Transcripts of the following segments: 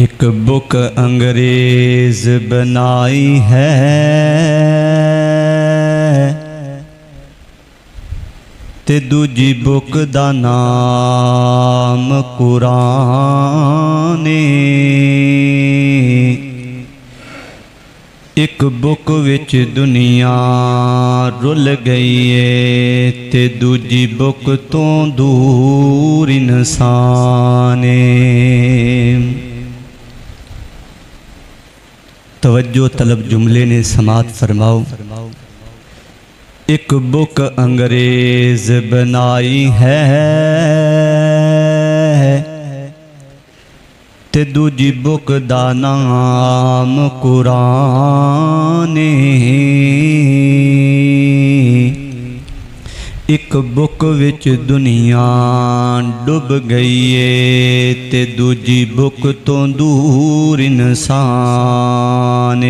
ایک بک انگریز بنائی ہے تے دوجی بک دا نام قرآن. ایک بک وچ دنیا رل گئی ہے تے دوجی بک تو دور انسان. توجہ طلب جملے نے سماعت فرماؤ. ایک بک انگریز بنائی ہے تے دوجی بک دا نام قرآن. ایک بک وچ دنیا ڈب گئی ہے تے دوجی بک تو دور انسان.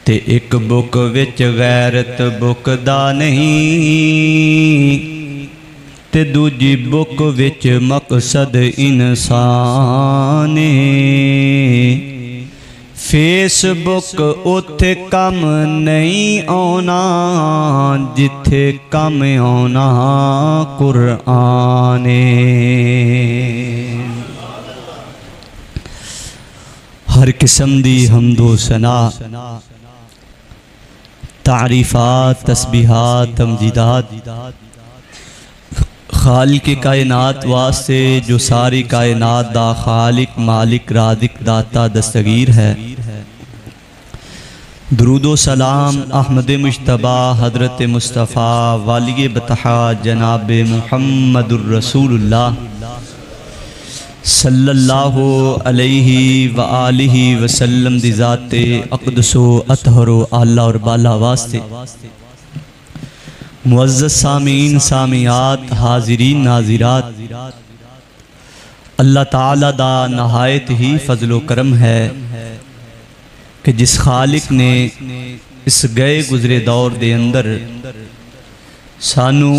تے ایک بک وچ غیرت بک دا نہیں تے دوجی بک وچ مقصد انسان. فیس بک اوتھے کم نہیں آنا جتھے کم آنا قرآن. ہر قسم دی حمد و ثنا، تعریفات، تسبیحات، تمجیدات خالق کائنات واسطے جو ساری کائنات دا خالق، مالک، رازق، داتا، دستگیر ہے. درود و سلام احمد مجتبی حضرت مصطفیٰ والی بطحا جناب محمد الرسول اللہ صلی اللہ علیہ وآلہ وسلم دی ذات اقدس و اطہر و اعلیٰ اور بالا واسطے. معزز سامعین، سامعات، حاضرین، ناظرات، اللہ تعالیٰ دا نہایت ہی فضل و کرم ہے کہ جس خالق نے اس گئے گزرے دور دے اندر سانو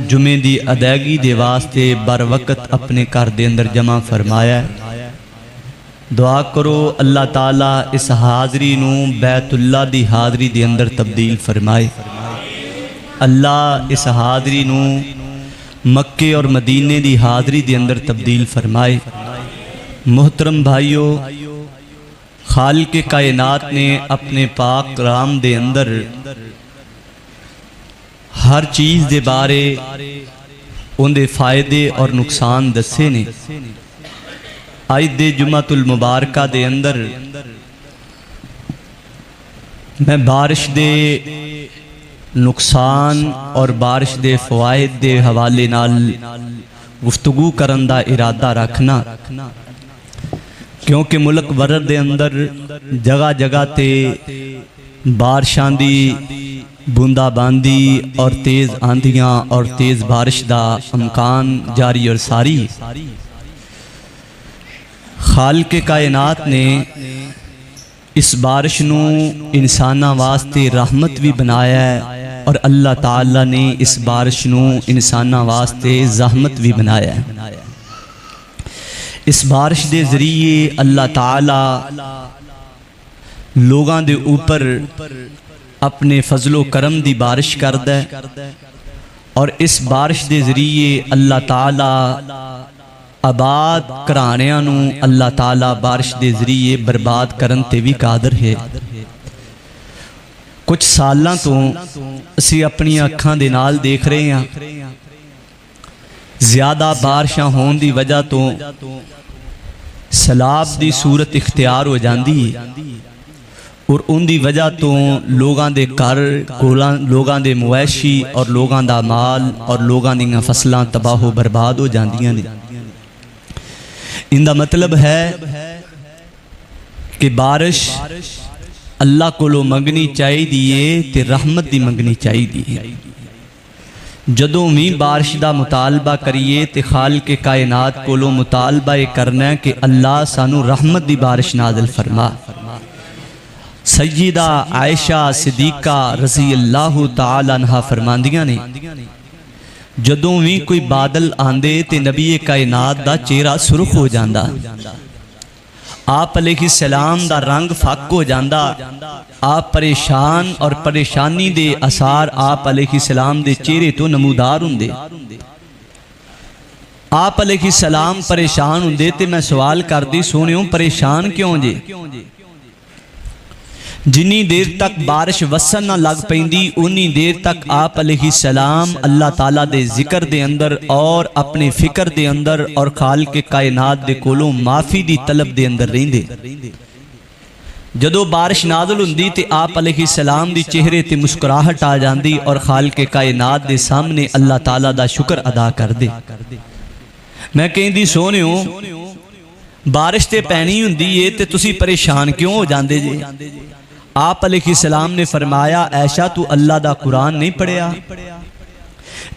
جمعے دی ادائیگی دے واسطے بر وقت اپنے گھر دے اندر جمع فرمایا ہے. دعا کرو اللہ تعالیٰ اس حاضری نو بیت اللہ دی حاضری دے اندر تبدیل فرمائے. اللہ اس حاضری نو مکے اور مدینے دی حاضری دے اندر تبدیل فرمائے. محترم بھائیو، خالق کائنات نے اپنے پاک کلام دے اندر ہر چیز دے بارے ان دے فائدے اور نقصان دسے نے. آج دے جمعۃ المبارکہ دے اندر میں بارش دے نقصان اور بارش دے فوائد دے حوالے نال گفتگو کرن دا ارادہ رکھنا، کیونکہ ملک ورر دے اندر جگہ جگہ تے بارشاں دی بوندا باندی اور تیز آندھیاں اور تیز بارش دا امکان جاری اور ساری. خالق کائنات نے اس بارش نو انساناں واسطے رحمت بھی بنایا ہے اور اللہ تعالیٰ نے اس بارش نو انساناں واسطے زحمت بھی بنایا ہے. اس بارش دے ذریعے اللہ تعالیٰ لوگاں دے اوپر اپنے فضل و کرم دی بارش کردہ ہے اور اس بارش دے ذریعے اللہ تعالیٰ آباد کرانیاں نو اللہ تعالیٰ بارش دے ذریعے برباد کرن تے بھی قادر ہے. کچھ سالاں تو اسی اپنی اکھاں دے نال دیکھ رہے ہیں زیادہ بارشاں ہون دی وجہ تو سیلاب دی صورت اختیار ہو جاندی اور ان دی وجہ تو لوگاں دے گھر، لوگاں دے مویشی اور لوگاں دا مال اور لوگاں دیاں فصلاں تباہ و برباد ہو جاندیاں نے. ان دا مطلب ہے کہ بارش اللہ کو لو منگنی چاہی دیئے تے رحمت دی منگنی چاہی دیئے. جدوں بھی بارش دا مطالبہ کریے تے خالق کائنات کو لو مطالبہ کرنا ہے کہ اللہ سانو رحمت دی بارش نازل فرما. سیدہ عائشہ صدیقہ رضی اللہ تعالیٰ عنہ فرماندیاں نے جدوں بھی کوئی بادل آندے تے نبی کائنات دا چہرہ سرخ ہو جاندا، آپ علیہ السلام دا رنگ فک ہو جاندا، آپ پریشان اور پریشانی دے اثار آپ علیہ السلام دے چہرے تو نمودار ہوندے۔ آپ علیہ السلام پریشان ہوندے تے میں سوال کر دی سونیوں پریشان کیوں جے؟ جنی دیر تک بارش وسن نہ لگ پیندی انی دیر تک آپ علیہ السلام اللہ تعالیٰ دے ذکر دے اندر اور اپنے فکر دے اندر اور خالق کائنات دے کولوں معافی دی طلب دے اندر رہندے۔ جدو بارش نازل ہوندی تے آپ علیہ السلام دی چہرے تے مسکراہٹ آ جاندی اور خالق کائنات دے سامنے اللہ تعالیٰ دا شکر ادا کر دے۔ میں کہیں دی سونیوں بارش تے پینی ہوندی ہے تے تسی پریشان کیوں ہو جاندے جے؟ آپ علیہ السلام نے فرمایا عائشہ تو اللہ دا قرآن نہیں پڑھیا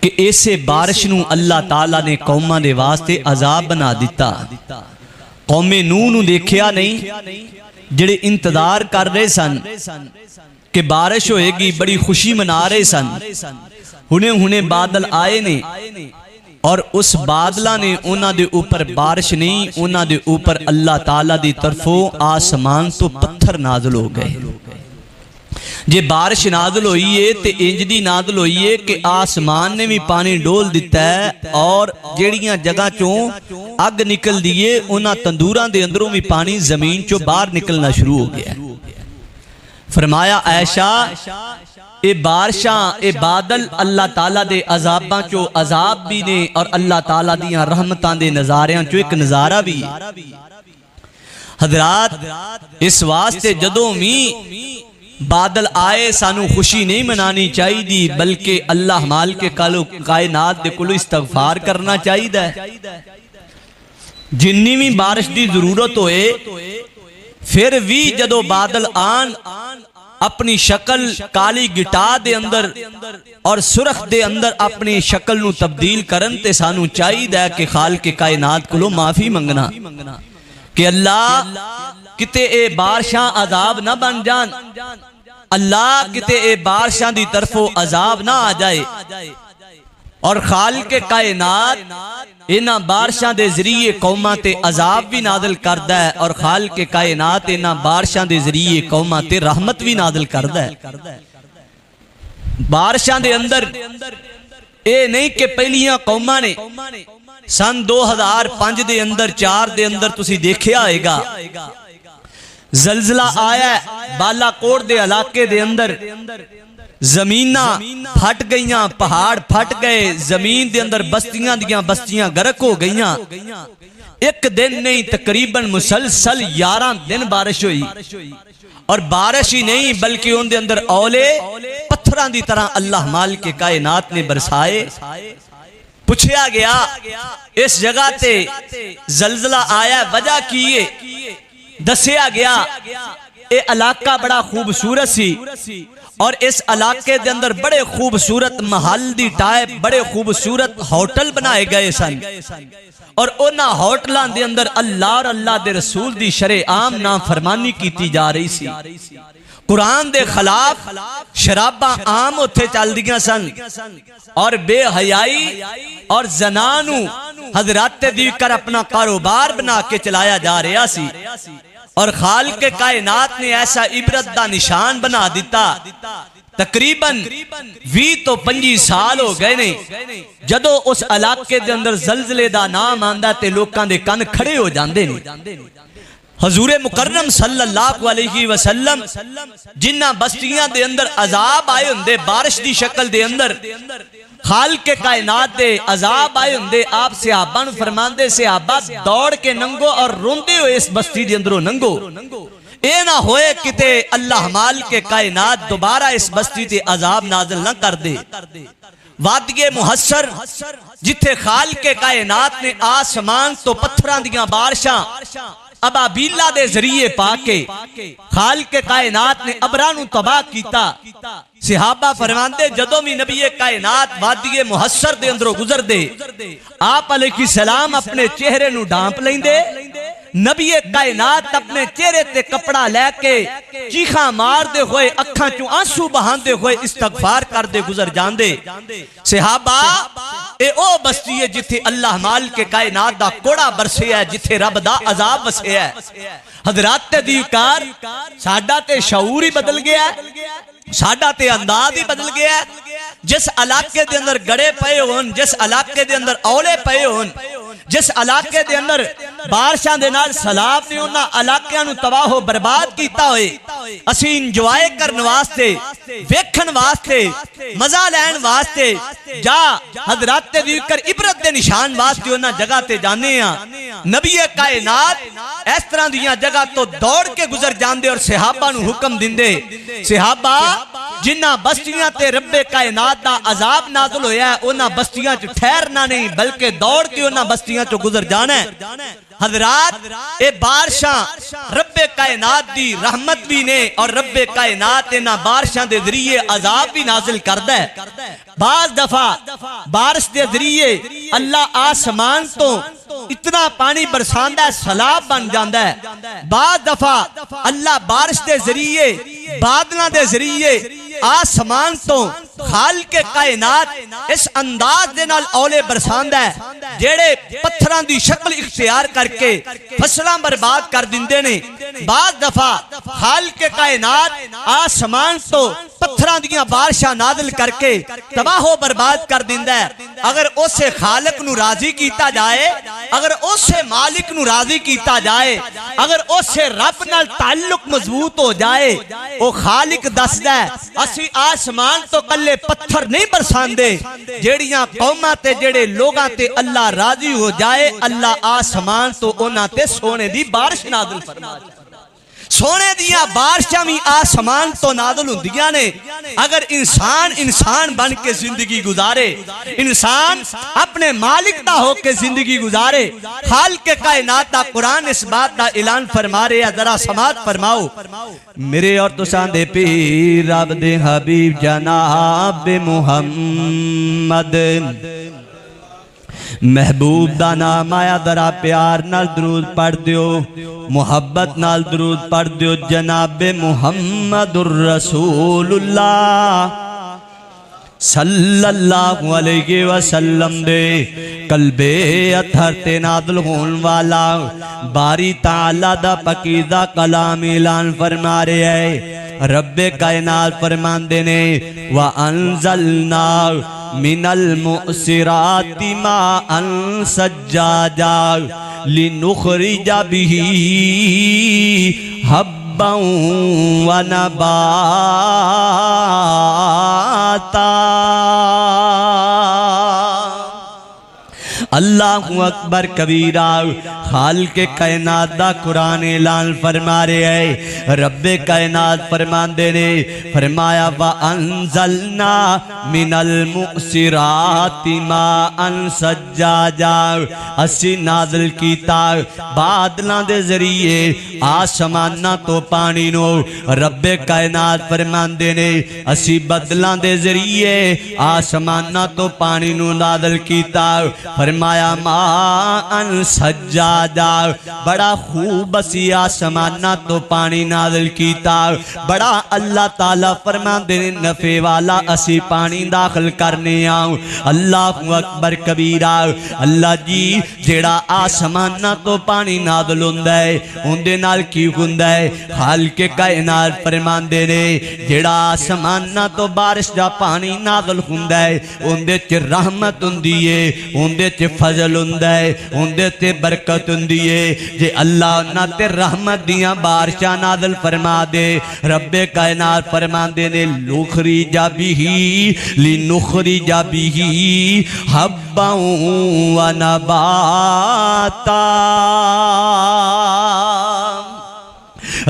کہ ایسے بارش نو اللہ تعالیٰ نے قوماں دے واسطے عذاب بنا دیتا۔ قوم نوح نو دیکھیا نہیں جڑے انتظار کر رہے سن کہ بارش ہوئے گی، بڑی خوشی منا رہے سن، ہنے بادل آئے نے اور اس بادلہ نے انہاں دے اوپر بارش نہیں، انہاں دے اوپر اللہ تعالیٰ دی طرفوں آسمان تو پتھر نازل ہو گئے۔ جے بارش نازل ہوئی ہے تے انج دی نازل ہوئی ہے کہ آسمان نے بھی پانی ڈول دیتا ہے اور جیڑیاں جگہ چوں اگ نکل دیئے انہاں تندوراں دے اندروں بھی پانی زمین چوں باہر نکلنا شروع ہو گیا۔ فرمایا عائشہ اے بارشاں اے بادل اللہ تعالیٰ دے عذاباں چو عذاب بھی نے اور اللہ تعالیٰ دیاں رحمتان دے نظاریاں چو ایک نظارہ بھی۔ حضرات اس واسطے جدوں بھی بادل آئے سانو خوشی نہیں منانی چاہی دی بلکہ اللہ مال کے کائنات دے کلو استغفار کرنا چاہی دا ہے۔ جنی بھی بارش دی ضرورت ہوئے پھر بھی جدو بادل آن اپنی شکل کالی گٹا دے اندر اور سرخ دے اندر اپنی شکل نو تبدیل کرن تے سانو چاہی دا ہے کہ خالق کائنات کلو معافی منگنا کہ اللہ کتے اے بارشاں عذاب نہ بن جان، اللہ کتے اے بارشاں دی طرفوں عذاب نہ آ جائے، اور خالق کائنات انہاں بارشاں دے ذریعے قوماں تے عذاب بھی نازل کردہ ہے اور خالق کائنات انہاں بارشاں دے ذریعے قوماں تے رحمت بھی نازل کردہ ہے۔ بارشاں دے اندر اے نہیں کہ پہلیاں قوماں نے سن 2005 دے اندر 4 دے اندر تسی دیکھیا آئے گا زلزلہ آیا ہے بالا کوٹ دے علاقے دے اندر، زمینہ پھٹ گئیاں، پہاڑ پھٹ گئے، زمین دے اندر بستیاں گرک ہو گئیاں۔ ایک دن نہیں تقریباً مسلسل 11 دن بارش ہوئی، اور بارش ہی نہیں بلکہ ان دے اندر اولے پتھران دی طرح اللہ مال کے کائنات نے برسائے۔ پوچھیا گیا اس جگہ تے زلزلہ آیا وجہ کیے، دسیا گیا اے علاقہ بڑا خوبصورت سی اور اس علاقے دے اندر بڑے خوبصورت محل دی ٹائپ بڑے خوبصورت ہوٹل بنائے گئے سن، اور انہاں ہوٹلان دے اندر اللہ اور اللہ دے رسول دی شرع عام نافرمانی کیتی جا رہی سی۔ قرآن دے خلاف شراباں عام ہوتے چل دیاں سن اور بے حیائی اور زنانو حضرات دی کر اپنا کاروبار بنا کے چلایا جا رہا سی، اور خالق کائنات نے ایسا عبرت دا نشان بنا دیتا۔ تقریباً 20 تو 25 سال ہو گئے نے جدو اس علاقے دے اندر زلزلے دا نام آندہ تے لوکاں دے کان کھڑے ہو جاندے نے۔ حضور مکرم صلی اللہ علیہ وسلم جنہ بستیاں دے اندر عذاب آئے ہندے بارش دی شکل دے اندر، خالق کائنات دے عذاب آئے ہندے، آپ صحابہ نو فرمان دے صحابہ دوڑ کے ننگو اور روندے ہوئے اس بستی دے اندروں ننگو، اے نہ ہوئے کتے اللہ مال کے کائنات دوبارہ اس بستی تے عذاب نازل نہ کر دے۔ وادی محسر جتھے خالق کائنات نے آسمان تو پتھران دیاں بارشاں ابابیلہ دے ذریعے پاکے خالق کائنات نے ابرانو تباہ کیتا۔ صحابہ فرماندے جدوں بھی نبی کائنات وادی محسر دے اندروں گزر دے، آپ علیہ السلام اپنے چہرے نو ڈھانپ لیں دے، نبی کائنات اپنے چہرے تے کپڑا لے کے چیخاں مار دے ہوئے اکھاں چوں آنسو بہان دے ہوئے استغفار کر دے گزر جان دے۔ صحابہ اے او بستی ہے جتھے اللہ مالک کائنات دا کوڑا برسے ہے، جتھے رب دا عذاب وسے ہے۔ حضرات دیوکار ساڈا تے شعور ہی بدل گیا ہے، ساڈا تے انداز ہی بدل گیا ہے۔ جس علاقے دے اندر گڑے پئے ہون، جس علاقے دے اندر اولے پئے ہون، جس علاقے دے اندر بارشاں دے نال سیلاب نے انہاں علاقیاں نو تباہ و برباد کیتا ہوئے، اسی انجوائے کرن واسطے، ویکھن واسطے، مزہ لین واسطے جا حضرات دیکر عبرت دے نشان واسطے انہاں جگہ تے جانے ہاں۔ نبی کائنات اس طرح دیاں جگہ تو دوڑ کے گزر جاندے اور صحابہ نو حکم دیندے، صحابہ جنہ بستیاں تے رب کائنات دا عذاب نازل ہویا ہے انہاں بستیاں چ ٹھہرنا نہیں بلکہ دوڑ کے انہاں بستیاں چ گزر جانا ہے۔ حضرات اے بارشاں رب کائنات دی رحمت بھی نے اور رب کائنات انہاں بارشاں دے ذریعے عذاب بھی نازل کردا ہے۔ بعض دفعہ بارش دے ذریعے اللہ آسمان تو اتنا پانی برساندہ ہے سیلاب بن جاندہ ہے۔ بعض دفعہ اللہ بارش دے ذریعے بادلاں دے ذریعے آسمان تو خالق کائنات اس انداز دے نال اولے برساندہ ہے جیڑے پتھراں دی شکل اختیار کر کے فصلاں برباد کر دیندے نے۔ بعض دفعہ خالق کائنات آسمان تو پتھراں دیاں بارشاں نازل کر کے تباہ و برباد کر دیندہ ہے۔ اگر اسے خالق نو راضی کیتا جائے، اگر اسے مالک نو راضی کیتا جائے، اگر اسے رب نال تعلق مضبوط ہو جائے، وہ خالق دسدا ہے اسی آسمان تو کلے پتھر نہیں برساندے، جیڑیاں قوماں تے جیڑے لوگاں تے اللہ راضی ہو جائے اللہ آسمان تو انہاں تے سونے دی بارش نازل فرما دے۔ سونے دیاں بارشاں بھی آسمان تو نازل ہوندیاں نے۔ اگر انسان بن کے زندگی گزارے، انسان اپنے مالک دا ہو کے زندگی گزارے، خالق کائنات دا قرآن اس بات دا اعلان فرما رہے ہیں، ذرا سماعت فرماؤ۔ میرے اور تساں دے پیر رب دے حبیب جناب محمد محبوب دا نام آیا، ذرا پیار نال درود پڑھ دیو، محبت نال درود پڑھ دیو۔ جناب محمد الرسول اللہ صلی اللہ علیہ وسلم دے قلب اطہر تے نازل ہون والا باری تعالیٰ دا پاکیزہ کلام اعلان فرما رہے ہیں۔ رب کائنات فرماندے نے وَأَنزَلْنَا مِنَ الْمُؤْسِرَاتِ مَاءً ثَجَّاجًا لِنُخْرِجَ بِهِ حَبًّا وَنَبَاتًا۔ اللہ اکبر کبیرہ۔ خالق کائنات دا قرآن اعلان فرما رہے ہیں، رب کائنات فرماندے نے فرمایا وَأَنزَلْنَا مِنَ الْمُؤْسِرَاتِ مَاءً ثَجَّاجًا، اسی نازل کیتا بادلاں دے ذریعے آسماناں تو پانی نو۔ رب کائنات فرماندے نے اسی بدلاں دے ذریعے آسماناں تو پانی نو نازل کیتا۔ فرمایا ماءً ثجاجا، بڑا خوب اسی آسماناں تو پانی نازل کیتا۔ بڑا اللہ تعالیٰ فرماندے نے نفع والا اسی پانی داخل کرنے آؤں۔ اللہ اکبر کبیرہ۔ اللہ جی جیڑا آسماناں تو پانی نازل ہوندا ہے اندے نال کی ہوندا ہے؟ خالق کائنات فرماندے نے جیڑا آسماناں تو بارش دا پانی نازل ہوندا ہے اندے چ رحمت ہوندی ہے، اندے چ فضل ہوندا ہے، اندے تے برکت ہوندی ہے۔ جے اللہ انہاں تے رحمت دیاں بارشاں نازل فرما دے، رب کائنات فرماندے نے لُخْرِجَ بِهِ لِنُخْرِجَ بِهِ حَبًّا وَنَبَاتًا۔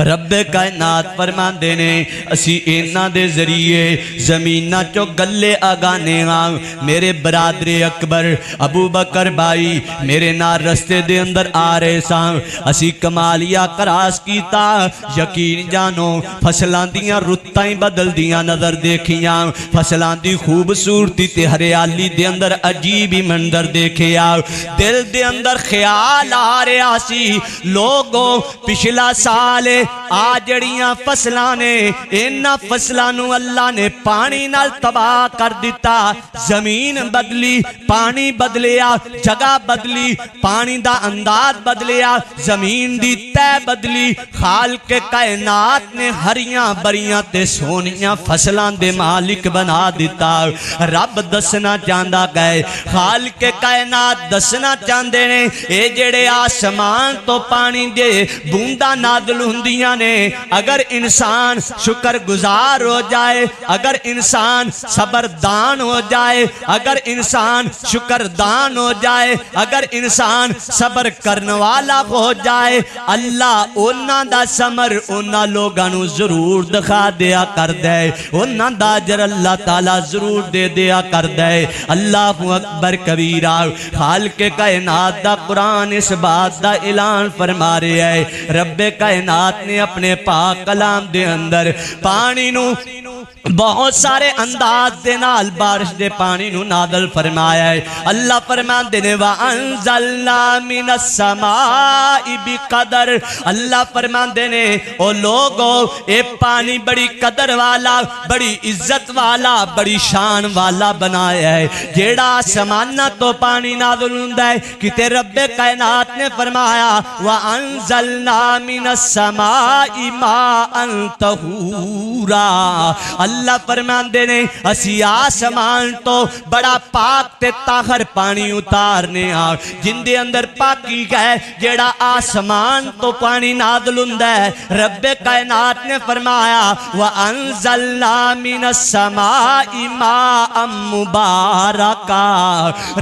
رب کائنات فرماندے نے اسی اینا دے ذریعے زمینہ چو گلے آگانے ہاں۔ میرے برادر اکبر ابو بکر بھائی میرے نار رستے دے اندر آ رہے ساں، اسی کمالیہ کراس کیتا۔ یقین جانو فصلان دیاں رتائیں بدل دیاں نظر دیکھیاں، فصلان دی خوبصورتی تے ہریالی دے اندر عجیبی منظر دیکھیا۔ دل دے اندر خیال آ رہا سی لوگوں پچھلا سال آ جڑیاں فصلاں نے انہاں فصلاں نو اللہ نے پانی نال تباہ کر دیتا زمین بدلی پانی بدلیا جگہ بدلی پانی دا انداز بدلیا زمین دی تہ بدلی خالق کائنات نے ہریاں بریاں تے سونیاں فصلاں دے مالک بنا دیتا رب دسنا چاہندا گئے خالق کائنات دسنا چاہندے نے اے جڑے آسمان تو پانی دے بوندا نازل ہوندیاں نے اگر انسان شکر گزار ہو جائے اگر انسان صبردان ہو جائے اگر انسان شکردان ہو جائے اگر انسان صبر کرنے والا ہو جائے اللہ انہاں دا ثمر انہاں لوگاں نو ضرور دکھا دیا کر دے انہاں دا اجر اللہ تعالی ضرور دے دیا کر دے اللہ اکبر کبیرہ خالق کائنات دا قرآن اس بات دا اعلان فرما رہے ہے رب کائنات نے اپنے پاک کلام دے اندر پانی نو بہت سارے انداز دے نال بارش دے پانی نو نازل فرمایا ہے اللہ فرماندے نے وَأَنزَلْنَا مِنَ السَّمَاءِ بِقَدَرٍ اللہ فرماندے نے او لوگو اے پانی بڑی قدر والا بڑی عزت والا بڑی شان والا بنایا ہے جیڑا آسمانہ تو پانی نازل ہوندا ہے کتے رب کائنات نے فرمایا وَأَنزَلْنَا مِنَ السَّمَاءِ مَاءً طَهُورًا اللہ فرماندے نے اسی آسمان تو بڑا پاک تے طاہر پانی اتارنے جن دے اندر پاکی ہے جیڑا آسمان تو پانی نازل ہوندا ہے رب کائنات نے فرمایا وَأَنزَلْنَا مِنَ السَّمَاءِ مَاءً مُبَارَكًا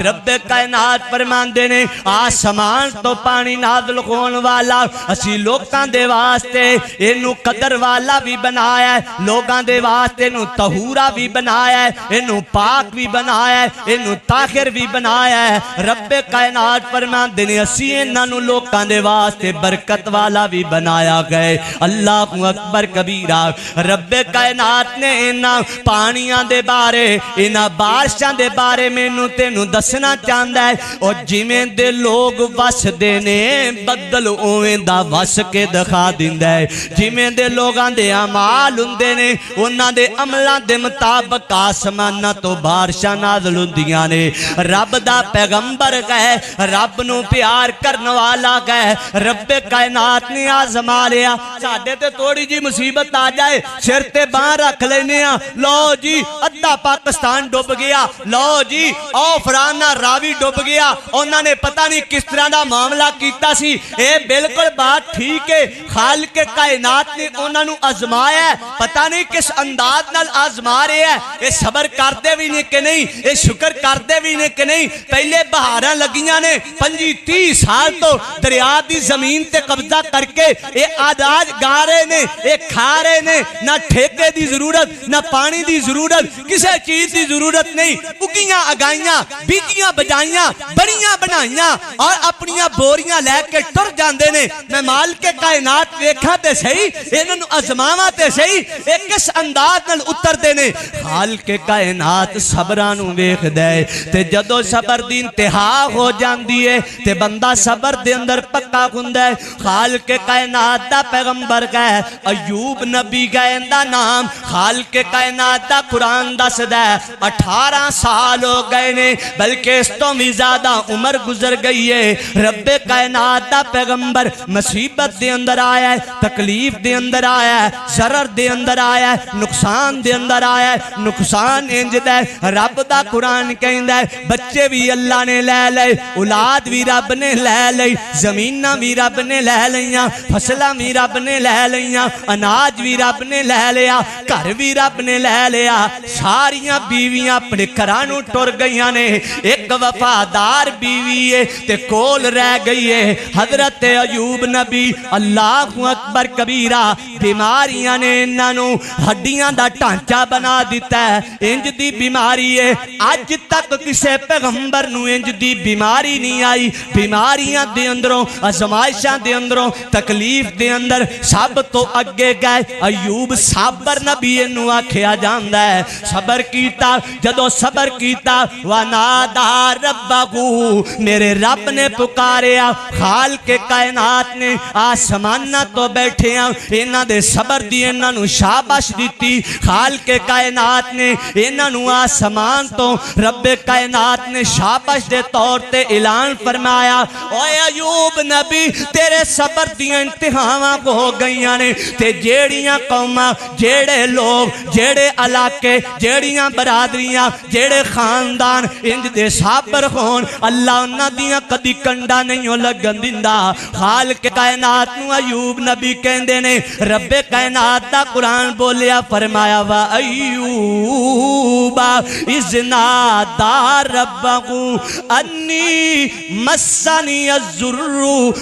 رب کائنات فرماندے نے آسمان تو پانی نازل ہون والا اسی لوکاں دے واسطے اینو قدر والا بھی بنایا ہے لوگاں دے واسطے انہوں طہورہ بھی بنایا ہے انہوں پاک بھی بنایا ہے انہوں طاہر بھی بنایا ہے رب کائنات فرماندے نے اسی انہوں لوکاں دے واسطے برکت والا بھی بنایا گئے اللہ اکبر کبیرہ رب کائنات نے انہاں پانیاں دے بارے انہاں بارشاں دے بارے میں انہوں تینوں دسنا چاہندہ ہے اور جمیں دے لوگ وس دینے بدل اویں دا وس کے دکھا دیندہ ہے جمیں دے لوگاں دے عمال ہندے نے انہاں دے عملہ دے مطابق آسمانہ تو بارشاں نازل ہوندیاں نے رب دا پیغمبر گئے رب نو پیار کرنے والا گئے رب کائنات نے آزما لیا ساڑھے تے تھوڑی جی مصیبت آ جائے سر تے باں رکھ لینے لو جی ادھا پاکستان ڈوب گیا لو جی او فرانا راوی ڈوب گیا انہاں نے پتہ نہیں کس طرح دا معاملہ کیتا سی اے بالکل بات ٹھیک ہے خالق کائنات نے انہاں نو آزمایا ہے پتہ نہیں کس انداز نال آزما رہے ہیں اے صبر کردے بھی نہیں کہ نہیں اے شکر کردے بھی نہیں کہ نہیں پہلے بہاراں لگیاں نے 25-30 سال تو دریا دی زمین تے قبضہ کر کے اے آداج گا رہے نے اے کھا رہے نے نہ ٹھیکے دی ضرورت نہ پانی دی ضرورت کسے چیز دی ضرورت نہیں اگیاں اگائیاں بیجیاں بجائیاں بڑیاں بنائیاں اور اپنیاں بوریاں لے کے ٹر جاندے نے میں مال کے کائنات ویکھا تے صحیح انہوں ازماوا تے صحیح ایک کس انداز نل اتر دینے خالق کائنات صبرانو ویکھ دے تے جدو صبر دی انتہا ہو جاندی ہے تے بندہ صبر دے اندر پکا ہوندا ہے خالق کائنات دا پیغمبر گئے ایوب نبی گئے دا نام خالق کائنات دا قرآن دسدا ہے 18 سال ہو گئے نے بلکہ اس تو بھی زیادہ عمر گزر گئی ہے رب کائنات دا پیغمبر مصیبت دے اندر آیا ہے تکلیف دے اندر آیا ہے ضرر دے اندر آیا ہے نقصان دے اندر آیا ہے نقصان انجد ہے رب دا قرآن کہندہ ہے بچے بھی اللہ نے لے لے اولاد بھی رب نے لے لے زمینہ بھی رب نے لے لیاں فصلہ بھی رب نے لے لیاں اناج بھی رب نے لے لیا گھر بھی رب نے لے لیا ساریاں بیویاں اپنے کرانوں ٹر گئیاں نے ایک وفادار بیوی ہے تے کول رہ گئی ہے حضرت ایوب نبی اللہ اکبر کبیرہ بیماریاں نے انہوں ہڈیاں دا ٹانچہ بنا دیتا ہے انج دی بیماری ہے آج تک کسے پیغمبر نو انج دی بیماری نہیں آئی بیماریاں دے اندروں ازمائشاں دے اندروں تکلیف دے اندر سب تو اگے گئے ایوب صابر نبی اینو آکھیا جاندا ہے صبر کیتا جدو صبر کیتا ونادا ربہو میرے رب نے پکاریا خالق کائنات نے آسمانہ تو بیٹھے ہیں انہاں دے صبر دی انہاں نو شاباش دیتی خالق کائنات نے انہاں نو آسمان تو رب کائنات نے شاباش دے طور تے اعلان فرمایا اوے ایوب نبی تیرے صبر دی انتہاواں ہو گئیاں نے تے جیڑیاں قوماں جیڑے لوگ جیڑے علاقے جیڑیاں برادریاں جیڑے خاندان انج دے صابر ہون اللہ انہاں دیاں کدی کنڈا نہیں لگن دیندا خالق کائنات نو ایوب نبی کہندے نے رب کائنات دا قرآن بولیا فرمایا وا ایوب اذ نادا ربہو انی مسنی الضر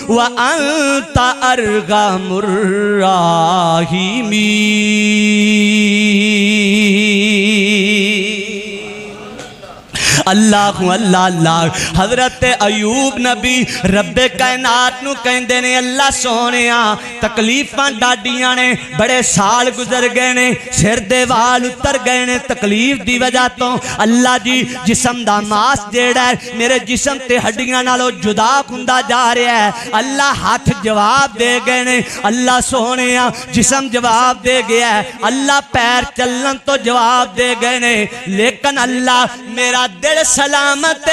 وانت ارحم الراحمین اللہ اللہ اللہ حضرت ایوب نبی رب کائنات نو کہندے نے اللہ سونیا تکلیفاں ڈاڈیاں نے بڑے سال گزر گئے نے سر دے وال اتر گئے نے تکلیف دی وجہ تو اللہ جی جسم دا ماس جیڑا ہے میرے جسم تے ہڈیاں نالوں جدا ہوندا جا رہا ہے اللہ ہاتھ جواب دے گئے نے اللہ سونیا جسم جواب دے گیا ہے اللہ پیر چلن تو جواب دے گئے نے لیکن اللہ میرا دل سلامت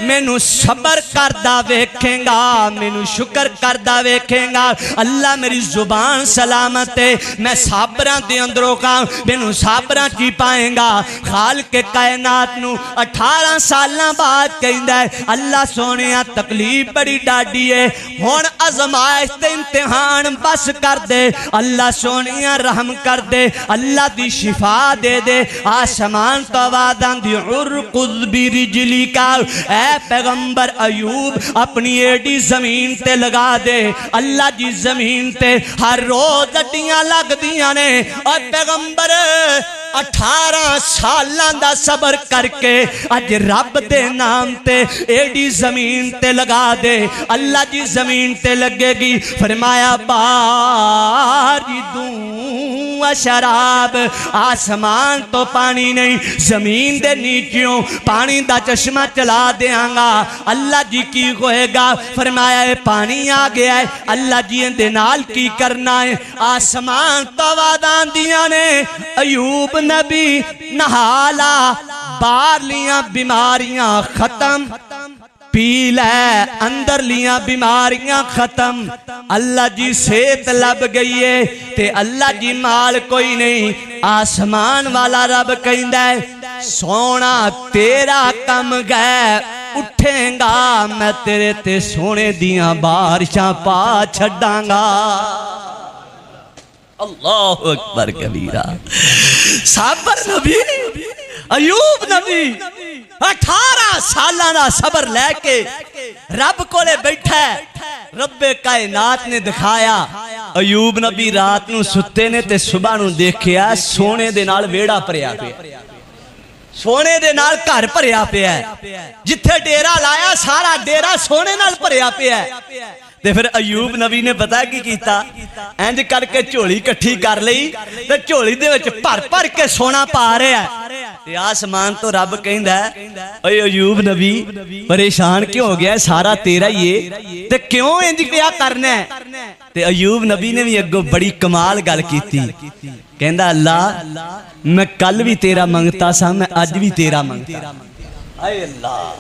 مینو صبر کردہ ویکھیں گا مینو شکر کردہ ویکھیں گا اللہ میری زبان سلامت میں صابراں دے اندروں کا مینو صابراں کی پائیں گا خالق کائنات نو 18 سالاں بعد کہندا ہے اللہ سونیا تکلیف بڑی ڈاڈی ہے ہن آزمائش تے امتحان بس کر دے اللہ سونیا رحم کر دے اللہ دی شفا دے دے آسمان تو آواز آندی ارکض برجلی کا اے پیغمبر ایوب اپنی ایڈی زمین تے لگا دے اللہ جی زمین تے ہر روز اڈیاں لگ دیاں نے اور پیغمبر 18 سالان دا صبر کر کے اج رب دے نام تے ایڈی زمین تے لگا دے اللہ جی زمین تے لگے گی فرمایا باردوں شراب آسمان تو پانی نہیں زمین دے نیچیوں پانی دا چشمہ چلا دیاں گا اللہ جی کی ہوئے گا فرمایا ہے پانی آ گیا ہے اللہ جی اندے نال کی کرنا ہے آسمان تو وعدان دیاں نے ایوب نبی نہالا بار لیاں بیماریاں ختم پی لے اندر لیاں بیماریاں ختم اللہ جی صحت لب گئی ہے تے اللہ جی مال کوئی نہیں آسمان والا رب کہندا ہے سونا تیرا کم گئے اٹھیں گا میں تیرے تے سونے دیاں بارشاں پا چھڑاں گا اللہ اکبر کبیرہ صابر نبی ایوب نبی 18 سالانہ صبر لے کے رب کو لے بیٹھا ہے رب کائنات نے دکھایا ایوب نبی رات نو ستے نے تے صبح نو دیکھیا سونے دے نال ویڑا پریا پیا سونے دے نال گھر بھریا پیا ہے جتھے ڈیرا لایا سارا ڈیرا سونے نال بھریا پیا ہے تے پھر ایوب نبی نے پتا کی کیتا انج کر کے جھولی کٹھی کر لئی تے جھولی دے وچ بھر بھر کے سونا پا رہا ہے تے آسمان تو رب کہندا ہے اے ایوب نبی پریشان کیوں ہو گیا ہے سارا تیرا ہی ہے تے کیوں انج کیا کرنا ہے تے ایوب نبی نے بھی اگوں بڑی کمال گل کیتی کہندا اللہ میں کل بھی تیرا منگتا سا میں اج بھی تیرا منگتا اے اللہ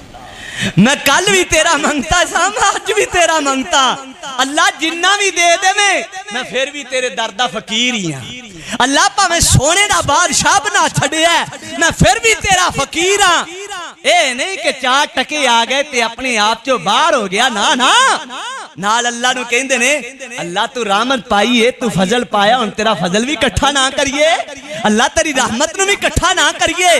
میں کل بھی تیرا منگتا سا میں آج بھی تیرا منگتا اللہ جنہ بھی دے دے میں پھر بھی تیرے دردہ فقیر ہی ہاں اللہ پا میں سونے دا بادشاہ بنا چھڑے ہے میں پھر بھی تیرا فقیر ہاں اے نہیں کہ 4 ٹکے آ گئے تے اپنے آپ جو باہر ہو گیا نا نا نال اللہ نو کہندے نے اللہ تو رحمت پائی ہے تو فضل پایا ہن تیرا فضل بھی کٹھا نہ کریے اللہ تیری رحمت نو بھی کٹھا نہ کریے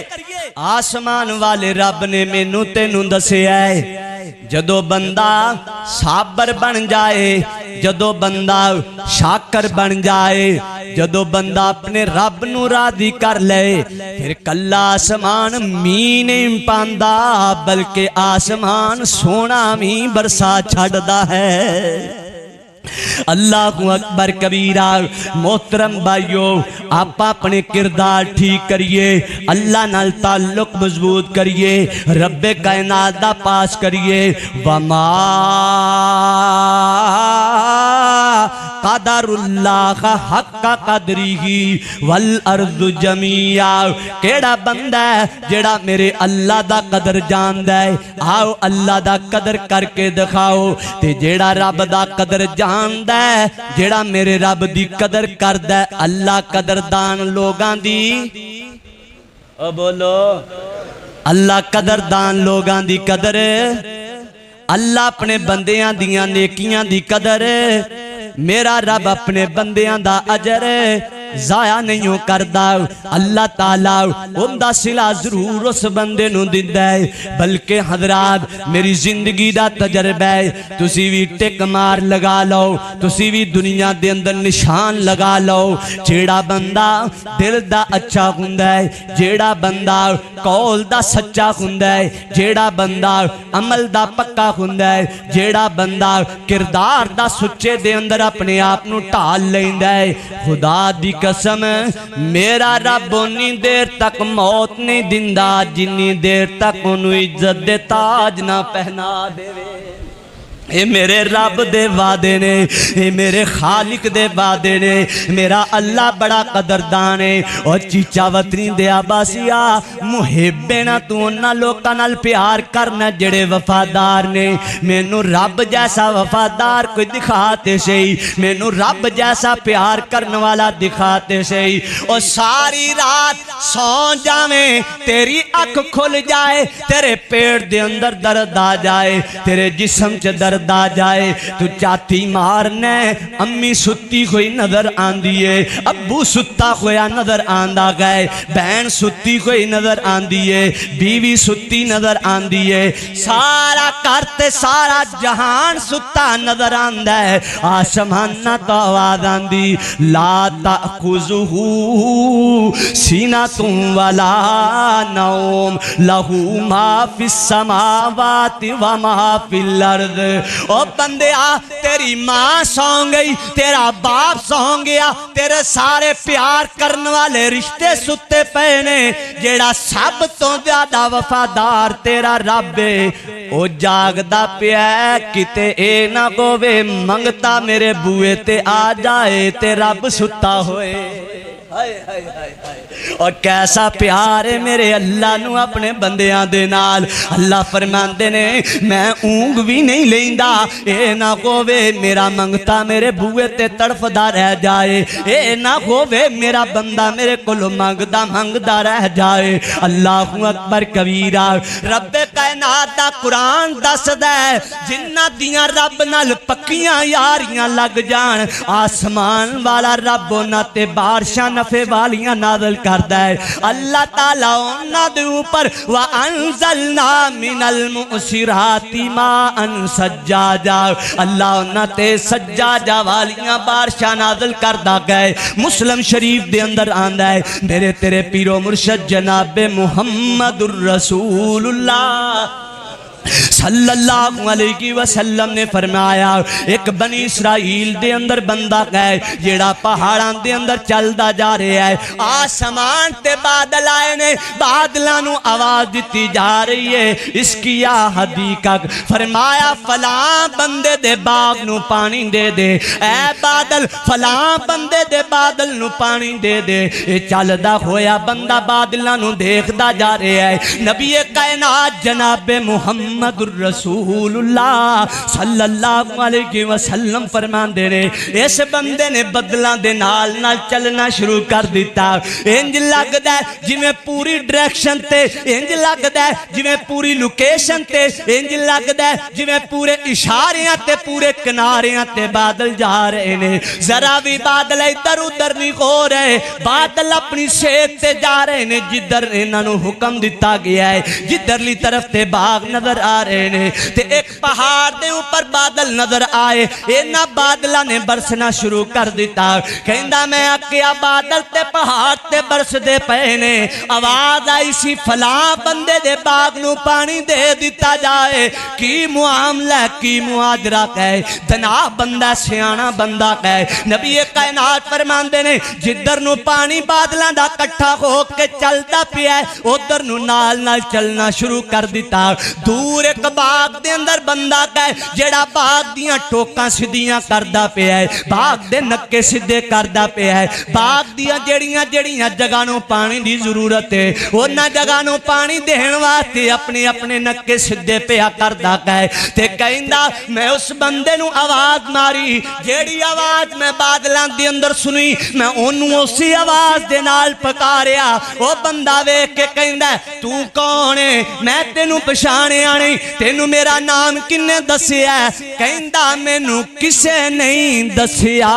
آسمان والے رب نے مینوں تینوں دسیا ہے جدو بندہ صابر بن جائے جدو بندہ شاکر بن جائے جدو بندہ اپنے رب نو راضی کر لے پھر کلا آسمان می نہیں پاندا بلکہ آسمان سونا می برسا چھڑدا ہے اللہ اکبر کبیرہ۔ محترم بھائیو، آپ اپنے کردار ٹھیک کریے، اللہ نال تعلق مضبوط کریے، رب کائنات دا پاس کریے۔ وما قدر اللہ حق قدری والارض جمیعا۔ کیڑا بندہ ہے جیڑا میرے اللہ دا قدر جاندہ ہے؟ آؤ اللہ دا قدر کر کے دکھاؤ۔ تے جیڑا رب دا قدر جاندہ ہے، جیڑا میرے رب دی قدر کردہ ہے، اللہ قدردان لوگاں دی او بولو، اللہ قدردان لوگاں دی قدر، اللہ اپنے بندیاں دیاں نیکیاں دی قدر، میرا رب اپنے بندیاں دا اجر ضائع نہیں کردہ۔ اللہ تعالیٰ ان دا صلہ ضرور اس بندے نو دیندہ ہے، بلکہ حضرات میری زندگی دا تجربہ ہے، تسی بھی ٹک مار لگا لو، تسی بھی دنیا دے اندر نشان لگا لو۔ جیڑا بندہ دل دا اچھا ہوندہ ہے، جیڑا بندہ قول دا سچا ہوندہ ہے، جیڑا بندہ عمل دا پکا ہوندہ ہے، جیڑا بندہ کردار دا سچے دے اندر اپنے آپ نو ٹال لیندہ ہے، خدا دی قسم میرا رب انی دیر تک موت نہیں دیندہ جنی دیر تک انہوں عزت دے تاج نہ پہنا دے۔ اے میرے رب دے وعدے نے، اے میرے خالق دے وعدے نے۔ میرا اللہ بڑا قدردان ہے۔ اور چیچا وطنی دے آباسیا محبینا تو انہا لوکا نال پیار کرنا جڑے وفادار نے۔ میں نو رب جیسا وفادار کوئی دکھاتے سے ہی، میں نو رب جیسا پیار کرنے والا دکھاتے سے ہی۔ اور ساری رات سو جاویں تیری اکھ کھل جائے، تیرے پیٹ دے اندر درد آ جائے، تیرے جسم چ درد آ جائے، تو چاتی مارنے امی ستی ہوئی نظر آندیے، ابو ستا ہویا نظر آندہ گئے، بہن ستی ہوئی نظر آندیے، بیوی ستی نظر آندیے، سارا کرتے سارا جہان ستا نظر آندہ ہے۔ آسمان نہ تو آواز آندی لا تأخذہ سینۃ ولا نوم لہو ما فی السماوات وما فی الارض۔ او بندیا تیری ماں سوں گئی، تیرا باپ سوں گیا، تیرے سارے پیار کرنے والے رشتے ستے پہنے، جیڑا سب تو زیادہ وفادار تیرا رب ہے۔ او جاگ دا پیا کتے اے نہ گوے منگتا میرے بوئے تے آ جائے تے رب ستا ہوئے۔ اور کیسا پیار ہے میرے اللہ نو اپنے بندیاں دے نال۔ اللہ فرماندے نے میں اونگ بھی نہیں لیندہ، اے نہ ہووے میرا منگتا میرے بوئے تے تڑفدا رہ جائے، اے نہ ہووے میرا بندہ میرے کلو منگدا رہ جائے۔ اللہ اکبر کبیرہ۔ رب کائنات دا قرآن دس دے جنہ دیاں رب نال پکیاں یاریاں لگ جان، آسمان والا رب انہاں تے بارشاں نفع والیاں نازل کردہ ہے۔ اللہ تعالیٰ انہاں دے اوپر وَأَنزَلْنَا مِنَ الْمُؤْسِرَاتِ مَاءً سَجَّاجًا، اللہ انہاں تے سجاجہ والیاں بارشاں نازل کردہ گئے۔ مسلم شریف دے اندر آندہ ہے میرے تیرے پیر و مرشد جناب محمد الرسول اللہ صلی اللہ علیہ وسلم نے فرمایا ایک بنی اسرائیل دے اندر بندہ گئے جیڑا پہاڑان دے اندر چل دا جا رہے ہے، آسمان تے بادل آئے نے، بادلانو آواز دیتی جا رہی ہے اس کی یا حدیقہ، فرمایا فلاں بندے دے باغ نو پانی دے دے، اے بادل فلاں بندے دے بادل نو پانی دے دے۔ اے چل دا ہویا بندہ بادلانو دیکھ دا جا رہے ہے، نبی کائنات جناب محمد الرسول اللہ صلی اللہ علیہ وسلم فرمان دے رہے اس بندے نے بدلان دے نال نال چلنا شروع کر دیتا، انج لگ دے جی میں پوری ڈریکشن تے، انج لگ دے جی میں پوری لوکیشن تے، انج لگ دے جی میں پورے اشاریاں تے پورے کناریاں تے بادل جا رہے نے، ذرا بھی بادل ادھر ادھر نہیں ہو رہے، بادل اپنی سیت تے جا رہے نے جدھر انہوں حکم دیتا گیا ہے، جدھر لی طرف تے باغ نظر آ رہے نے تے ایک پہاڑ دے اوپر بادل نظر آئے اینا بادلہ نے برسنا شروع کر دیتا کہندہ میں اکیا بادل تے پہاڑ تے برس دے پہنے آواز آئی سی فلاں بندے دے باغ نو پانی دے دیتا جائے کی معاملہ کی معادرہ کہے دنا بندہ سیانا بندہ کہے نبی کائنات فرمان دے نے جدر نو پانی بادلان دا کٹھا ہو کے چلتا پیا ہے ادھر نو نال چلنا شروع کر دیتا دور ایک باغ دے اندر بندہ کہے جیڑا باغ دیاں ٹوکاں سدیاں کردہ پیا ہے باغ دے نکے سدے کردہ پیا ہے باغ دیاں جڑیاں جگانوں پانی دی ضرورت ہے اونا جگانوں پانی دہن واسطے اپنے نکے سدے پیا کردہ کہے تے کہندہ میں اس بندے نو آواز ماری جیڑی آواز میں بادلان دی اندر سنی میں انہوں اسی آواز دے نال پکاریا وہ بندہ وے کے کہندہ ہے تو کون ہے میں تینوں پشانے آنے تینوں میرا نام کنے دسیا ہے کہندہ مینوں کسے نہیں دسیا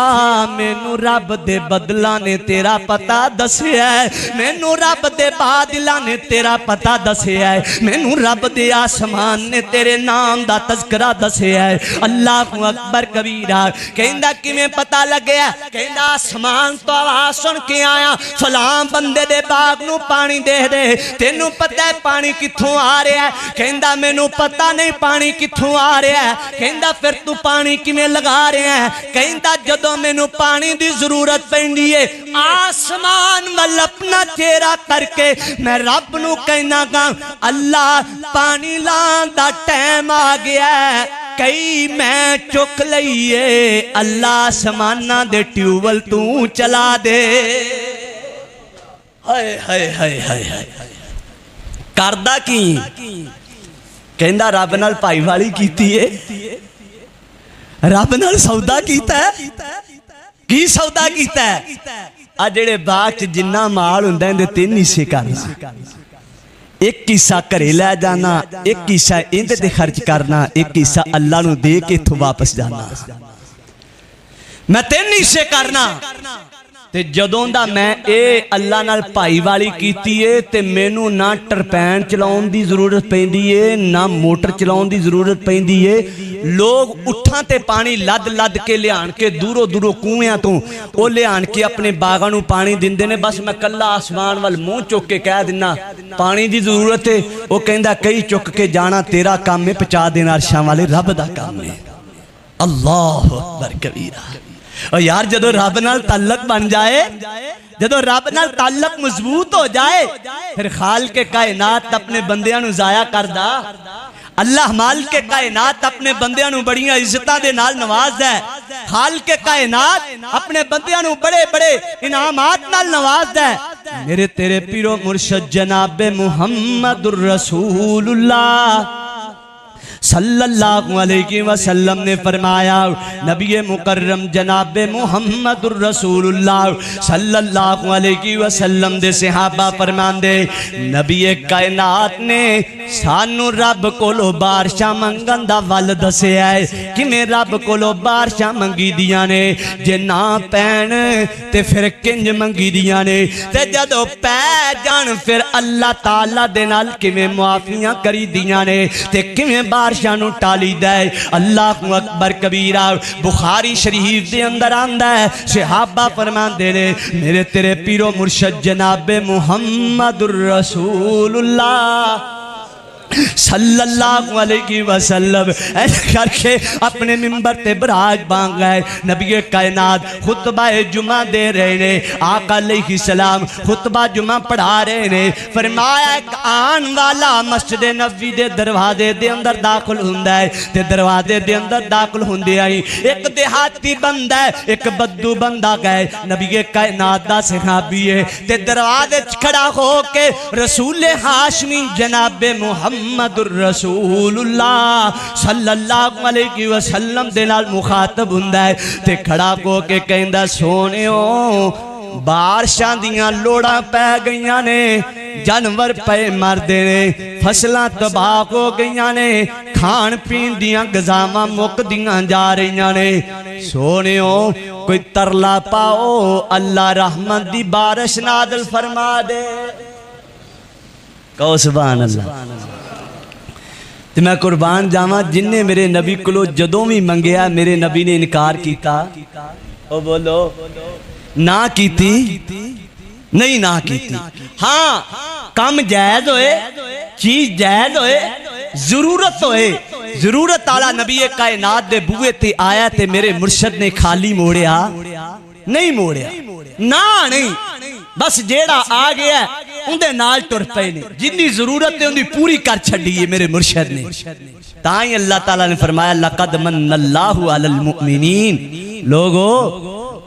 مینوں رب دے بدلہ نے تیرا پتہ دسیا ہے مینوں رب دے بادلہ نے تیرا پتہ دسیا ہے مینوں رب دے آسمان نے تیرے نام دا تذکرہ دسیا ہے اللہ اکبر کبیرہ کہندہ کی میں پتہ لگیا کہندہ آسمان تو آواز سن کے آیا فلاں بندے دے باغ نو پانی دے دے تینوں پتہ ہے پانی کتھوں آ رہا ہے کہندہ میں نو پتہ نہیں پانی کتھوں آ رہا ہے کہندہ پھر تو پانی کی میں لگا رہے ہیں کہندہ جدوں میں نو پانی دی ضرورت پہنڈی ہے آسمان وال اپنا چہرہ کر کے میں رب نو کہنا گا اللہ پانی لان دا ٹائم آ گیا ہے کئی میں چک لئیے اللہ سمانہ دے ٹیوبل تو چلا دے ہائے ہائے ہائے ہائے کردہ کی کہندہ رب نال پائی والی کیتی ہے رب نال سودا کیتا ہے کی سودا کیتا ہے آجڑے باغ جنہ مال ہوندہ ہیں دے تین حصے کرنا ایک قصہ کرے لے جانا ایک قصہ اندے دے خرچ کرنا ایک قصہ اللہ نو دے کے تو واپس جانا میں تین حصے کرنا تے جدوں دا میں اے اللہ نال پائی والی کیتی ہے تے مینوں نہ ٹرپین چلاؤن دی ضرورت پیندی ہے نہ موٹر چلاؤن دی ضرورت پیندی ہے لوگ اٹھاں تے پانی لد کے لے آن کے دورو کنویاں تو او لے آن کے اپنے باغاں نو پانی دن دینے بس میں کلا آسمان وال منہ چک کے کہہ دینا پانی دی ضرورت ہے وہ کہندہ کئی چک کے جانا تیرا کام میں پچا دینا عرشاں والے رب دا کام ہے اللہ اکبر کبیرہ اور یار جدو رب نال تعلق بن جائے جدو رب نال تعلق مضبوط ہو جائے پھر خالق کائنات اپنے بندیاں نو ضائع کر دا اللہ مالک کائنات اپنے بندیاں نو بڑیاں عزتاں دے نال نواز ہے خالق کائنات اپنے بندیاں نو بڑے بڑے انعامات نال نواز ہے میرے تیرے پیرو مرشد جناب محمد الرسول اللہ صلی اللہ علیہ وسلم نے فرمایا نبی مکرم جناب محمد الرسول اللہ صلی اللہ علیہ وسلم دے صحابہ فرمان دے نبی کائنات نے سانو رب کولو بارشاں منگن دا ول دسے ہے کہ میں رب کولو بارشاں منگی دیاں نے جے نہ پین تے پھر کنج منگی دیاں نے تے جدو پہ جان پھر اللہ تعالیٰ دے نال کیویں معافیاں کری دیاں نے تے کیویں بارشانو ٹالی دے اللہ اکبر کبیرہ بخاری شریف دے اندر آندہ ہے صحابہ فرمان دے لے میرے تیرے پیرو مرشد جناب محمد الرسول اللہ صلی اللہ علیہ وسلم ایسا کر کے اپنے منبر تے براج بانگ گئے نبی کائنات خطبہ جمعہ دے رہے نے آقا علیہ السلام خطبہ جمعہ پڑھا رہے نے فرمایا ایک آن والا مسجد نبوی دے دروازے دے اندر داخل ہوندہ ہے تے دروازے دے اندر داخل ہوندے آئی ایک دیہاتی بندہ ہے ایک بدو بندہ گئے نبی کائنات دا صحابی ہے تے دروازے کھڑا ہو کے رسول ہاشمی جناب محمد الرسول اللہ صلی اللہ علیہ وسلم دے نال مخاطب ہوندہ ہے تے کھڑا کو کے کہندہ سونیوں بارشاں دیاں لوڑاں پہ گئیاں نے جانور پہ مر دینے فصلاں تباہ ہو گئیاں نے کھان پین دیاں غذاواں مک دیاں جا رہیاں نے سونیوں کوئی ترلا پاؤ اللہ رحمت دی بارش نازل فرما دے کہو سبحان اللہ تو میں قربان جاواں جن نے میرے نبی کو جدوں بھی منگیا میرے نبی نے انکار کیتا او بولو نہ کیتی نہیں نہ کیتی ہاں کم جائز ہوئے چیز جائز ہوئے ضرورت ہوئے ضرورت آلا نبی کائنات دے بوئے تے آیا تے میرے مرشد نے خالی موڑیا نہیں موڑیا نہ نہیں بس جیڑا آ گیا اندے نال ٹر پے نے جنی ضرورت ہے اندی پوری کر چھڑی ہے میرے مرشد نے تائیں اللہ تعالیٰ نے فرمایا لقد من اللہ علی المؤمنین لوگو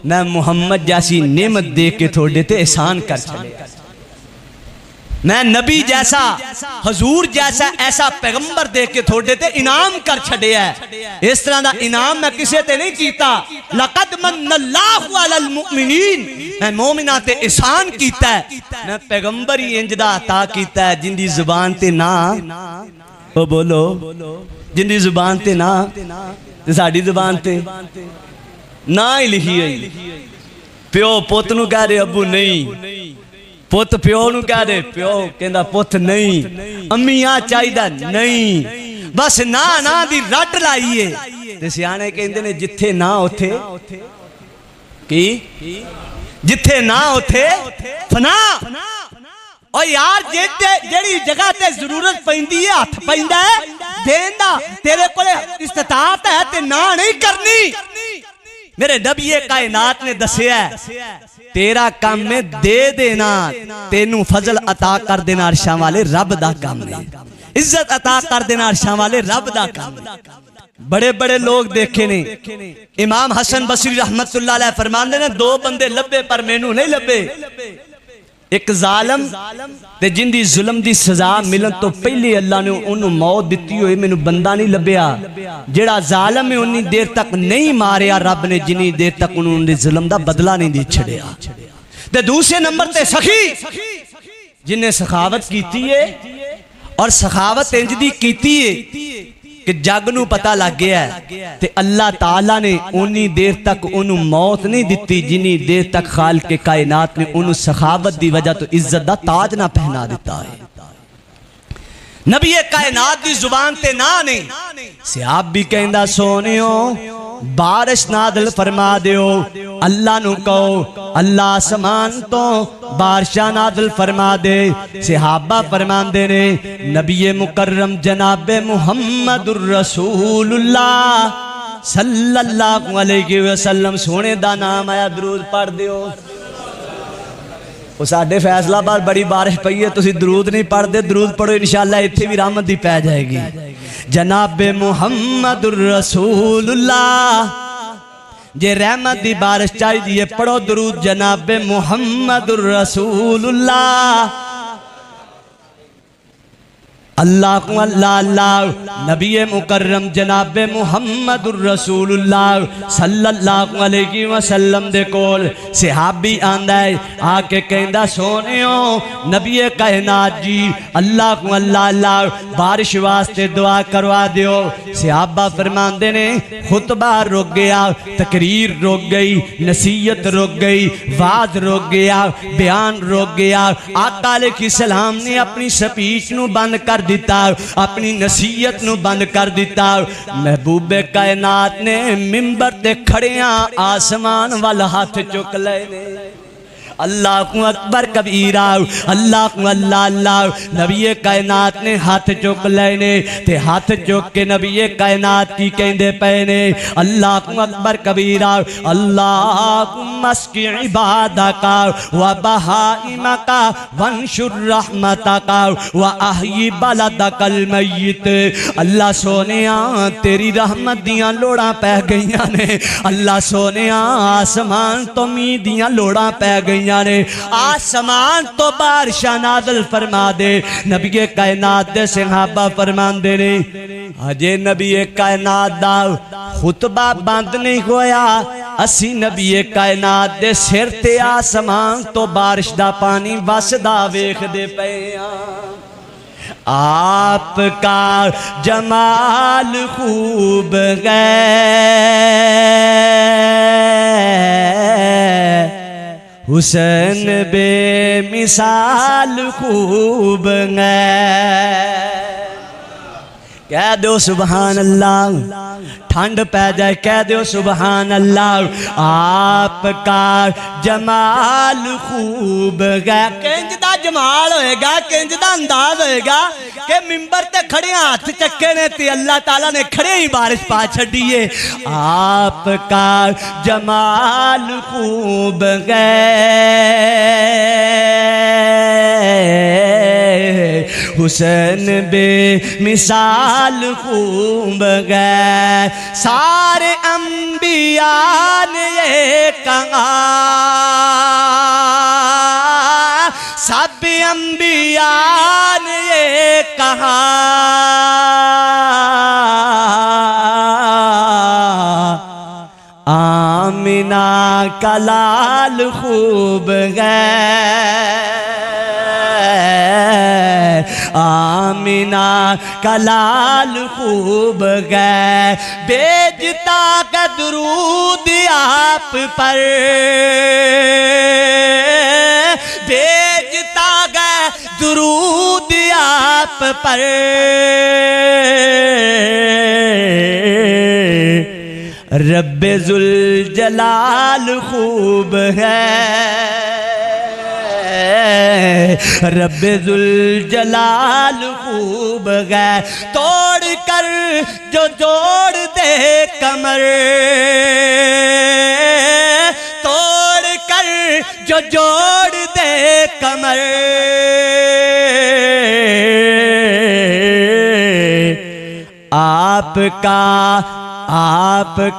میں محمد جیسی نعمت دے کے تھوڑے تے احسان کر چھڑے میں نبی جیسا حضور جیسا ایسا پیغمبر دے کے تھوڑے تے انعام کر چھڑے ہے اس طرح دا انعام میں کسے تے نہیں کیتا لقد من اللہ علی المؤمنین میں مومنہ تے احسان کیتا ہے میں پیغمبر ہی انجدہ عطا کیتا ہے جن دی زبان تے نا او بولو جن دی زبان تے نا تے ساڑی زبان تے نا ہی لکھی ہے پیو پوت نو کہہ رہے ابو نہیں پوت پیو نو کہہ دے پیو کہندا پوت نہیں امیاں چاہیدہ نہیں بس نا دی رٹ لائیے تے سیانے کہندے نے جتھے نہ ہوتے کی جتھے نہ ہوتے فنا اور یار جیڑی جگہ تے ضرورت پہندی ہے ہاتھ پہندہ ہے دیندہ تیرے کولے استطاعت ہے تے نہ نہیں کرنی میرے نبی کائنات نے دسیا ہے تیرا کام میں دے دینا تینوں فضل عطا کر دینا عرشاں والے رب دا کام ہے عزت عطا کر دینا عرشاں والے رب دا کام ہے بڑے بڑے لوگ دیکھے نے امام حسن بصری رحمت اللہ علیہ فرماندے نے دو بندے لبے پر مینوں نہیں لبے ایک ظالم تے جن دی ظلم دی سزا ملن تو پہلے اللہ نے انہوں موت دیتی ہوئے میں نے بندہ نہیں لبیا جیڑا ظالم ہے انہی دیر تک نہیں ماریا رب نے جنہی دیر تک انہوں نے ظلم دا بدلہ نہیں دی چھڑیا تے دوسرے نمبر تے سخی جن نے سخاوت کیتی ہے اور سخاوت انجدی کیتی ہے کہ جگ نو پتہ لگ گیا ہے تے اللہ تعالیٰ نے انہی دیر تک انہوں موت نہیں دیتی جنہی دیر تک خالق کائنات نے انہوں سخاوت دی وجہ تو عزت دا تاج نہ پہنا دیتا ہے نبی کائنات دی زبان تے نہ نہیں سیاب بھی کہندہ سونیوں بارش نادل فرما دیو اللہ نو کہو اللہ آسمان تو بارشاں نادل فرما دے صحابہ فرمان دے نے نبی مکرم جناب محمد الرسول اللہ صلی اللہ علیہ وسلم سونے دا نام آیا درود پڑھ دیو وہ ساڑھے فیصلہ بار بڑی بارش پئی ہے تو اسی درود نہیں پڑھ دے درود پڑھو انشاءاللہ اتھے بھی رحمت دی پہ جائے گی جناب محمد الرسول اللہ جے رحمت دی بارش چاہی دیئے پڑھو درود جناب محمد الرسول اللہ اللہ کو اللہ اللہ نبی مکرم جناب محمد الرسول اللہ صلی اللہ علیہ وسلم دے کول صحابی آندہ ہے آکے کہندہ سونیوں نبی کائنات جی اللہ کو اللہ اللہ بارش واسطے دعا کروا دیو صحابہ فرمان دینے خطبہ رک گیا تقریر رک گئی نصیحت رک گئی وعد رک گیا بیان رک گیا آقا علیہ السلام نے اپنی سپیچ نو بند کر دیتا اپنی نصیحت نو بند کر دیتا محبوب کائنات نے منبر تے کھڑیاں آسمان والا ہاتھ چک لے اللہ کو اکبر کبیرہ اللہ کو اللہ اللہ نبی کائنات نے ہاتھ چک لینے تے ہاتھ چک کے نبی کائنات کی کہندے پینے اللہ کو اکبر کبیرہ اللہ کو مسکی عبادکا و بہائمکا ونشر رحمتکا و احیی بلدک المیت اللہ سونیاں تیری رحمت دیاں لوڑاں پہ گئیاں نے اللہ سونیاں آسمان تو میدیاں لوڑاں پہ گئیاں نے آسمان تو بارشاں نازل فرما دے نبی کائنات دے صحابہ فرمان دے نے اجے نبی کائنات دا خطبہ بند نہیں ہویا اسی نبی کائنات دے سر تے آسمان تو بارش دا پانی وسدا ویکھ دے پیاں آپ کا جمال خوب ہے حسین بے مثال خوب ہے کہہ دو سبحان اللہ، ٹھنڈ پہ جائے کہہ دو سبحان اللہ۔ آپ کا جمال خوب ہے، کنج دا جمال ہوئے گا، کنج دا انداز ہوئے گا کہ ممبر تے کھڑے ہاتھ چکے نے تے اللہ تعالیٰ نے کھڑے ہی بارش پا چھڑیے۔ آپ کا جمال خوب ہے، حسن بے مثال خوب ہے، سارے انبیاء نے یہ کہا، سب انبیاء نے یہ کہا، آمنہ کا لال خوب ہے، آمنہ کا لال خوب ہے، بھیجتا کا درود آپ پر، بھیجتا گا درود آپ پر، رب ذوالجلال خوب ہے، رب ذوالجلال خوب ہے، توڑ کر جو جوڑ دے کمر، توڑ کر جو جوڑ دے کمر، آپ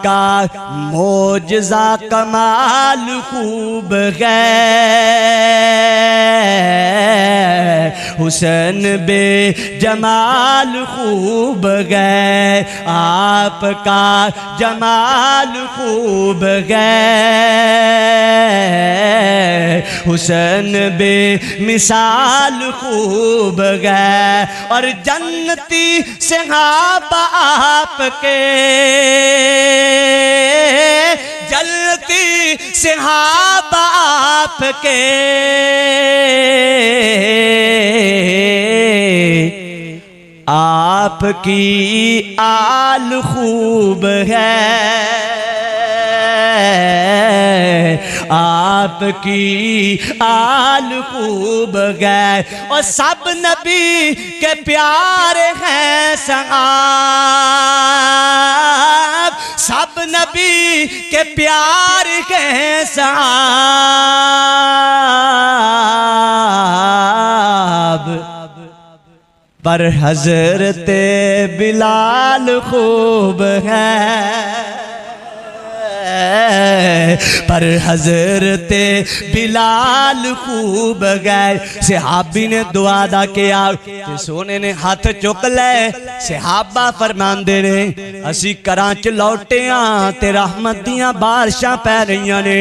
کا معجزہ کمال خوب ہے، حسن بے جمال خوب ہے، آپ کا جمال خوب ہے، حسن بے مثال خوب ہے، اور جنتی صحابہ آپ کے، جلتی صحابہ آپ کے، آپ کی آل خوب ہے، آپ کی آل خوب ہے، اور سب نبی کے پیارے ہیں صحاب، سب نبی کے پیارے ہیں صحاب، پر حضرت بلال خوب ہے، پر حضرت بلال خوب گئے، صحابی نے دعا دا کیا کہ سونے نے ہاتھ چک لے، صحابہ فرماندے نے اسی کرانچ لوٹے ہاں تے رحمت دیاں بارشاں پہ رہیاں نے،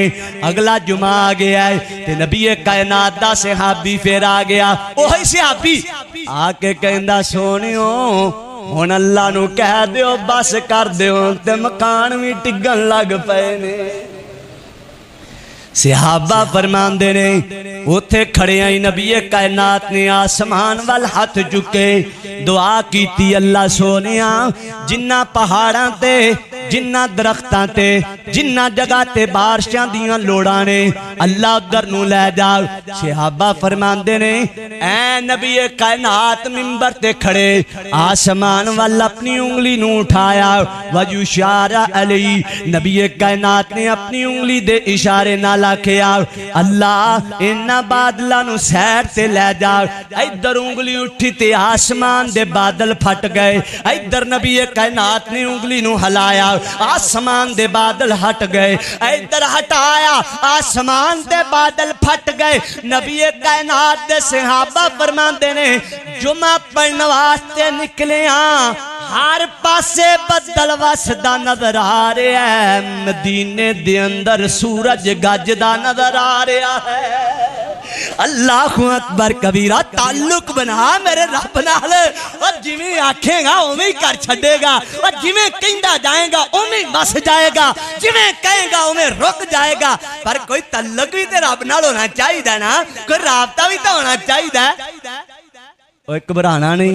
اگلا جمعہ آ گیا ہے تے نبی کائنات دا صحابی پھر آ گیا، اوہی صحابی آ کے کہندا سونیوں ہن اللہ نو کہہ دیو بس کر دیو تے مکان بھی ٹگن لگ پئے نے۔ صحابہ فرماندے نے اتھے کھڑے آئی نبی کائنات نے آسمان وال ہاتھ چکے دعا کیتی، اللہ سونیاں جنہ پہاڑاں تے جنہ درختاں تے جنہ جگہ تے بارشاں دیاں لوڑاں نے اللہ ادھر نو لے جاؤ۔ صحابہ فرماندے نے اے نبی کائنات منبر تے کھڑے آسمان وال اپنی انگلی نو اٹھایا، وَيُشَارَ عَلَيْهِ نبی کائنات نے اپنی انگلی دے اشارے نہ لکھیا، اللہ انہاں بادلاں نو سیر تے لے جاؤ۔ ادھر انگلی اٹھی تے آسمان دے بادل پھٹ گئے، ادھر نبی کائنات نے انگلی نو ہلایا، آسمان دے بادل ہٹ گئے، ادھر ہٹایا آسمان دے بادل پھٹ گئے۔ نبی کائنات دے صحابہ فرماندے نے جمعہ پڑھن واسطے نکلے ہاں، ہر پاسے بدل وسدا نظر آ رہا ہے، مدینے دے اندر سورج گجدا نظر آ رہا ہے۔ اللہ اکبر کبیرہ، تعلق بنا میرے رب نال، اور جویں آکھے گا اوویں کر چھڈے گا، اور جویں کہندا جائے گا اوویں بس جائے گا، جویں کہے گا اوویں رک جائے گا۔ پر کوئی تعلق بھی تے رب نال ہونا چاہیے نا، کوئی رابطہ بھی تو ہونا چاہیے۔ اوے گھبرانا نہیں،